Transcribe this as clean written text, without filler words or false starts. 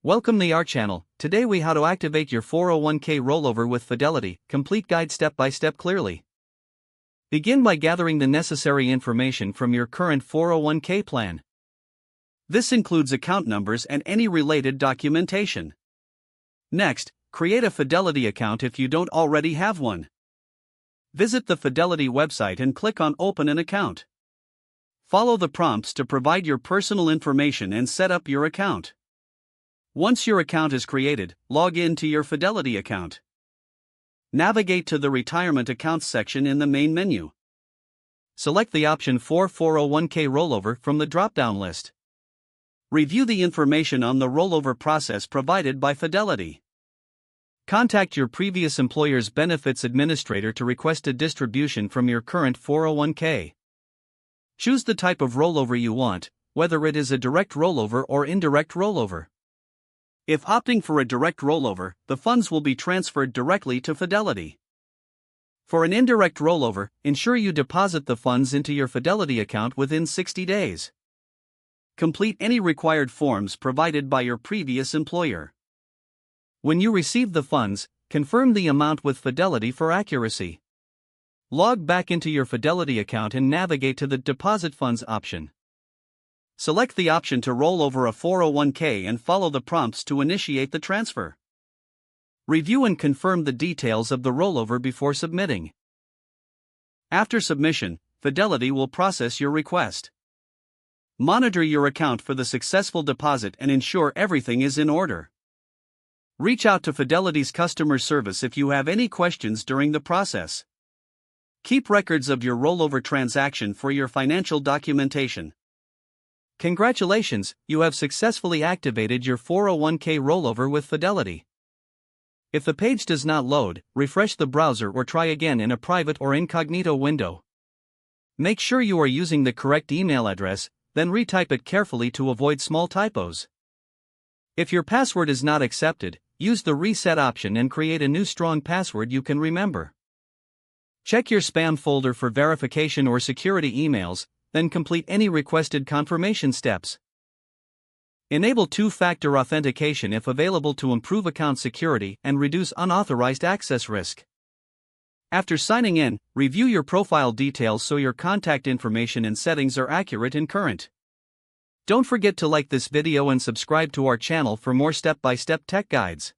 Welcome to our channel. Today we how to activate your 401k rollover with Fidelity. Complete guide step by step clearly. Begin by gathering the necessary information from your current 401k plan. This includes account numbers and any related documentation. Next, create a Fidelity account if you don't already have one. Visit the Fidelity website and click on Open an account. Follow the prompts to provide your personal information and set up your account. Once your account is created, log in to your Fidelity account. Navigate to the Retirement Accounts section in the main menu. Select the option for 401k rollover from the drop-down list. Review the information on the rollover process provided by Fidelity. Contact your previous employer's benefits administrator to request a distribution from your current 401k. Choose the type of rollover you want, whether it is a direct rollover or indirect rollover. If opting for a direct rollover, the funds will be transferred directly to Fidelity. For an indirect rollover, ensure you deposit the funds into your Fidelity account within 60 days. Complete any required forms provided by your previous employer. When you receive the funds, confirm the amount with Fidelity for accuracy. Log back into your Fidelity account and navigate to the Deposit Funds option. Select the option to roll over a 401k and follow the prompts to initiate the transfer. Review and confirm the details of the rollover before submitting. After submission, Fidelity will process your request. Monitor your account for the successful deposit and ensure everything is in order. Reach out to Fidelity's customer service if you have any questions during the process. Keep records of your rollover transaction for your financial documentation. Congratulations, you have successfully activated your 401k rollover with Fidelity. If the page does not load, refresh the browser or try again in a private or incognito window. Make sure you are using the correct email address, then retype it carefully to avoid small typos. If your password is not accepted, use the reset option and create a new strong password you can remember. Check your spam folder for verification or security emails, then complete any requested confirmation steps. Enable two-factor authentication if available to improve account security and reduce unauthorized access risk. After signing in, review your profile details so your contact information and settings are accurate and current. Don't forget to like this video and subscribe to our channel for more step-by-step tech guides.